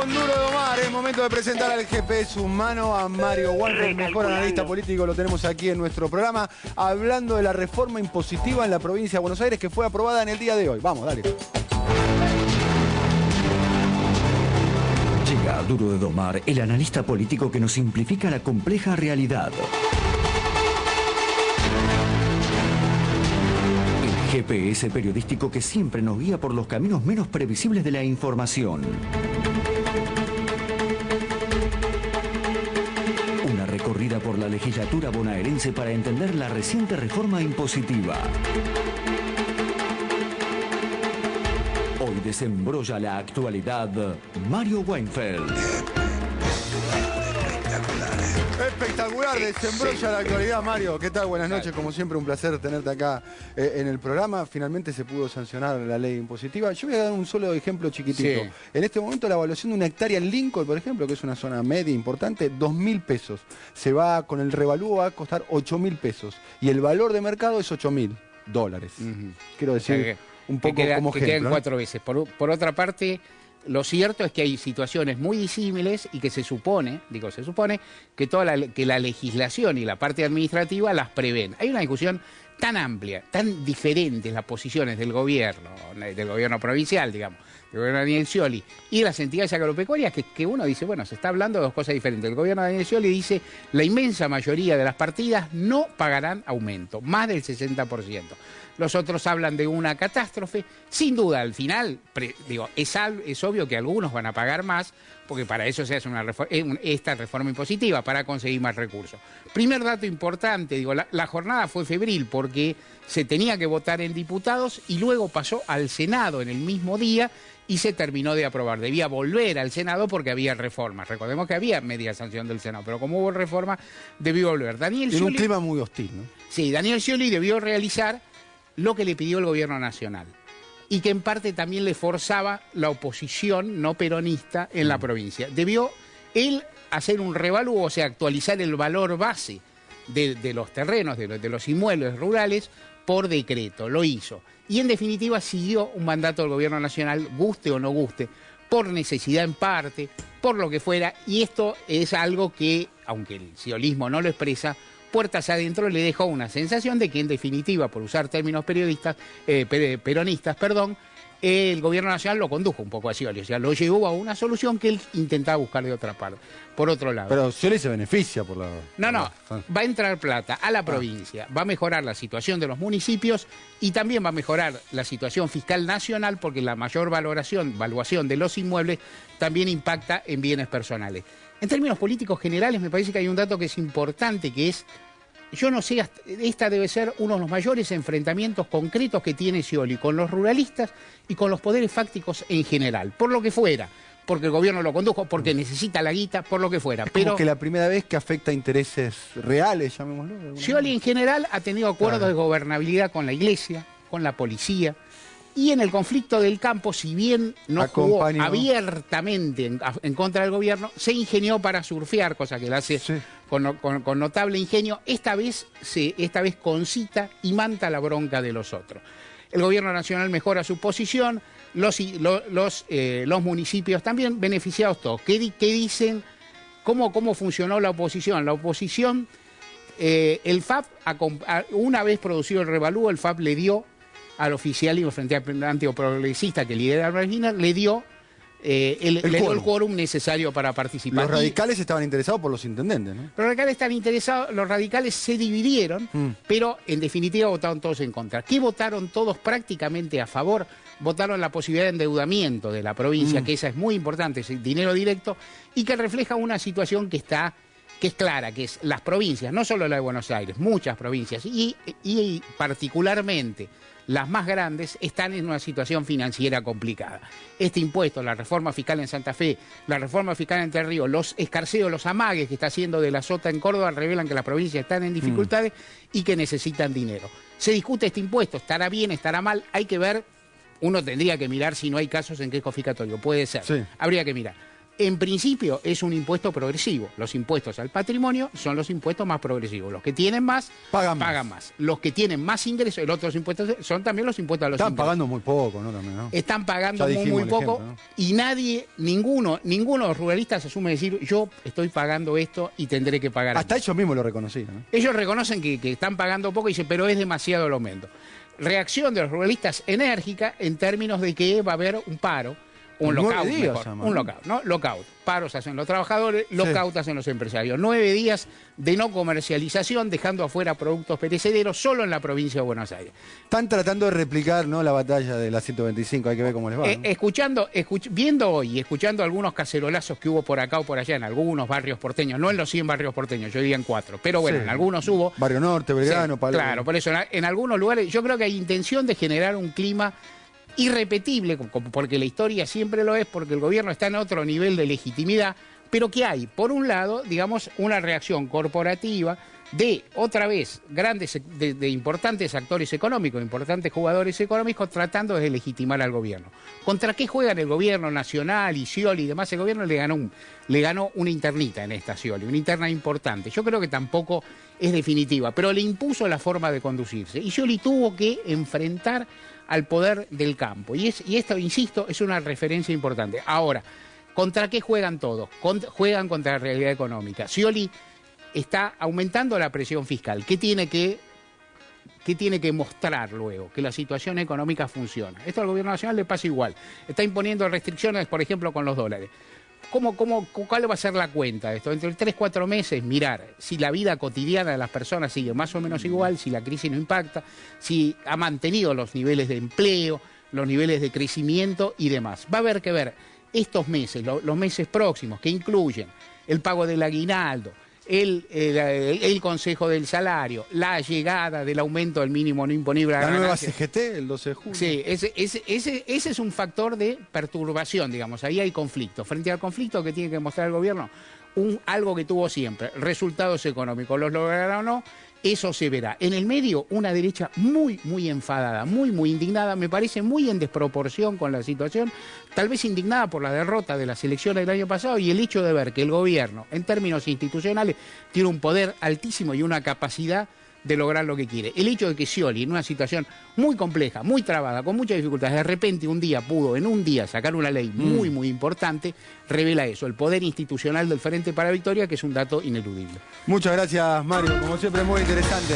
con Duro de Omar. Es momento de presentar al GPS humano, a Mario Weinfeld, el mejor analista político. Lo tenemos aquí en nuestro programa, hablando de la reforma impositiva en la provincia de Buenos Aires, que fue aprobada en el día de hoy. Vamos, dale. Llega a Duro de Omar, el analista político que nos simplifica la compleja realidad. El GPS periodístico que siempre nos guía por los caminos menos previsibles de la información. Una recorrida por la legislatura bonaerense para entender la reciente reforma impositiva. Hoy desembrolla la actualidad Mario Weinfeld. Espectacular, desembrolla la actualidad, Mario. ¿Qué tal? Buenas noches, como siempre un placer tenerte acá en el programa. Finalmente se pudo sancionar la ley impositiva. Yo voy a dar un solo ejemplo chiquitito. Sí. En este momento la evaluación de una hectárea en Lincoln, por ejemplo, que es una zona media importante, 2.000 pesos. Se va, con el revalúo va a costar 8.000 pesos. Y el valor de mercado es $8.000. Quiero decir, un poco como ejemplo. Que quedan 4 veces. Por otra parte, lo cierto es que hay situaciones muy disímiles y que se supone que que la legislación y la parte administrativa las prevén. Hay una discusión tan amplia, tan diferentes las posiciones del gobierno provincial, digamos, del gobierno de Daniel Scioli y de las entidades agropecuarias, que uno dice, bueno, se está hablando de dos cosas diferentes. El gobierno de Daniel Scioli dice, la inmensa mayoría de las partidas no pagarán aumento, más del 60%. Los otros hablan de una catástrofe. Sin duda, al final, es obvio que algunos van a pagar más, porque para eso se hace esta reforma impositiva, para conseguir más recursos. Primer dato importante, la jornada fue febril porque se tenía que votar en diputados y luego pasó al Senado en el mismo día y se terminó de aprobar. Debía volver al Senado porque había reformas. Recordemos que había media sanción del Senado, pero como hubo reforma, debió volver. En un clima muy hostil, ¿no? Sí, Daniel Scioli debió realizar lo que le pidió el gobierno nacional y que en parte también le forzaba la oposición no peronista en la provincia. Debió él hacer un revalúo, o sea, actualizar el valor base de los terrenos, de los inmuebles rurales por decreto. Lo hizo. Y en definitiva siguió un mandato del gobierno nacional, guste o no guste, por necesidad en parte, por lo que fuera. Y esto es algo que, aunque el sciolismo no lo expresa, puertas adentro le dejó una sensación de que, en definitiva, por usar términos peronistas, el gobierno nacional lo condujo un poco a Scioli, o sea, lo llevó a una solución que él intentaba buscar de otra parte, por otro lado. Pero Scioli se beneficia por la... No, va a entrar plata a la provincia, va a mejorar la situación de los municipios y también va a mejorar la situación fiscal nacional porque la mayor valuación de los inmuebles también impacta en bienes personales. En términos políticos generales me parece que hay un dato que es importante, que es, yo no sé, esta debe ser uno de los mayores enfrentamientos concretos que tiene Scioli con los ruralistas y con los poderes fácticos en general, por lo que fuera, porque el gobierno lo condujo, porque necesita la guita, por lo que fuera. Es como que la primera vez que afecta a intereses reales, llamémoslo. Scioli en general ha tenido acuerdos de gobernabilidad con la iglesia, con la policía. Y en el conflicto del campo, si bien no jugó abiertamente en contra del gobierno, se ingenió para surfear, cosa que la hace con notable ingenio. Esta vez concita y manta la bronca de los otros. El gobierno nacional mejora su posición, los municipios también, beneficiados todos. ¿Qué dicen? ¿Cómo funcionó la oposición? La oposición, el FAP, una vez producido el revalúo, el FAP le dio al oficialismo frente antiprogresista que lidera Regina, le dio el quórum necesario para participar. Los radicales estaban interesados por los intendentes, ¿no? Los radicales están interesados, los radicales se dividieron, pero en definitiva votaron todos en contra. ¿Qué votaron todos prácticamente a favor? Votaron la posibilidad de endeudamiento de la provincia, que esa es muy importante, es dinero directo, y que refleja una situación que es clara, que es las provincias, no solo la de Buenos Aires, muchas provincias, y particularmente las más grandes, están en una situación financiera complicada. Este impuesto, la reforma fiscal en Santa Fe, la reforma fiscal en Entre Ríos, los escarceos, los amagues que está haciendo de la Sota en Córdoba revelan que las provincias están en dificultades y que necesitan dinero. Se discute este impuesto, estará bien, estará mal, hay que ver, uno tendría que mirar si no hay casos en que es confiscatorio, puede ser, habría que mirar. En principio es un impuesto progresivo. Los impuestos al patrimonio son los impuestos más progresivos. Los que tienen más, pagan más. Los que tienen más ingresos, los otros impuestos son también los impuestos a los ingresos. Están pagando muy poco, ¿no? También, ¿no? Están pagando muy poco, ejemplo, ¿no? Y ninguno de los ruralistas asume decir, yo estoy pagando esto y tendré que pagar. Hasta ellos mismos lo reconocían, ¿no? Ellos reconocen que están pagando poco y dicen, pero es demasiado el aumento. Reacción de los ruralistas enérgica en términos de que va a haber un paro. Un lockout, ¿no? Lockout. Paros hacen los trabajadores, lockout hacen los empresarios. 9 días de no comercialización, dejando afuera productos perecederos solo en la provincia de Buenos Aires. Están tratando de replicar, ¿no?, la batalla de la 125, hay que ver cómo les va, ¿no? Viendo hoy y escuchando algunos cacerolazos que hubo por acá o por allá en algunos barrios porteños, no en los 100 barrios porteños, yo diría en 4, pero bueno, en algunos hubo. Barrio Norte, Belgrano, Palermo. Claro, por eso en algunos lugares yo creo que hay intención de generar un clima irrepetible, porque la historia siempre lo es, porque el gobierno está en otro nivel de legitimidad, pero que hay, por un lado, digamos, una reacción corporativa de, otra vez, de importantes actores económicos, importantes jugadores económicos tratando de legitimar al gobierno. ¿Contra qué juegan el gobierno nacional y Scioli y demás? El gobierno le ganó una internita en esta Scioli, una interna importante. Yo creo que tampoco es definitiva, pero le impuso la forma de conducirse. Y Scioli tuvo que enfrentar al poder del campo. Y esto, insisto, es una referencia importante. Ahora, ¿contra qué juegan todos? Juegan contra la realidad económica. Scioli está aumentando la presión fiscal. ¿Qué tiene que mostrar luego? Que la situación económica funciona. Esto al gobierno nacional le pasa igual. Está imponiendo restricciones, por ejemplo, con los dólares. ¿Cuál va a ser la cuenta de esto? Dentro de 3-4 meses, mirar si la vida cotidiana de las personas sigue más o menos igual, si la crisis no impacta, si ha mantenido los niveles de empleo, los niveles de crecimiento y demás. Va a haber que ver estos meses, los meses próximos, que incluyen el pago del aguinaldo, el consejo del salario, la llegada del aumento del mínimo no imponible a la nueva CGT el 12 de julio. Sí, ese es un factor de perturbación, digamos. Ahí hay conflicto. Frente al conflicto que tiene que mostrar el gobierno, algo que tuvo siempre, resultados económicos, los logrará o no, eso se verá. En el medio, una derecha muy, muy enfadada, muy, muy indignada, me parece muy en desproporción con la situación, tal vez indignada por la derrota de las elecciones del año pasado y el hecho de ver que el gobierno, en términos institucionales, tiene un poder altísimo y una capacidad de lograr lo que quiere. El hecho de que Scioli, en una situación muy compleja, muy trabada, con muchas dificultades, de repente pudo en un día sacar una ley muy, muy importante, revela eso, el poder institucional del Frente para la Victoria, que es un dato ineludible. Muchas gracias, Mario, como siempre muy interesante.